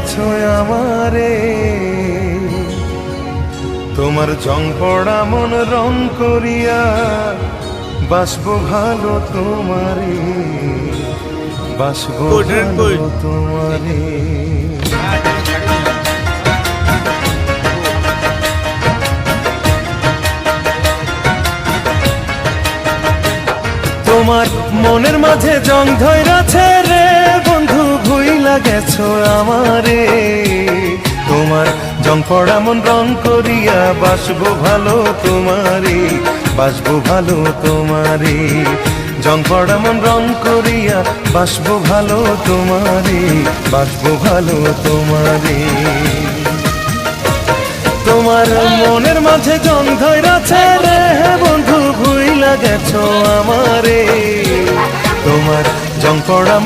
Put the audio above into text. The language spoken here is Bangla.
গেছো আমারে, তোমার জং পড়া মন রং করিয়া বাসবো ভালো তোমারে, বাসবো ভালো তোমারে। তোমার মনের মাঝে জং ধইরাছে রে বন্ধু, ভুইলা গেছো আমারে, তোমার জং পড়া মন রং করিয়া বাসবো ভালো তোমারে, বাসবো ভালো তোমারে। জং পড়া মন রং করিয়া বাসবো ভালো তোমারে, বাসবো ভালো তোমারে। তোমার মনের মাঝে জং ধইরাছে রে বন্ধু, ভুইলা গেছো আমারে, তোমার জং পড়া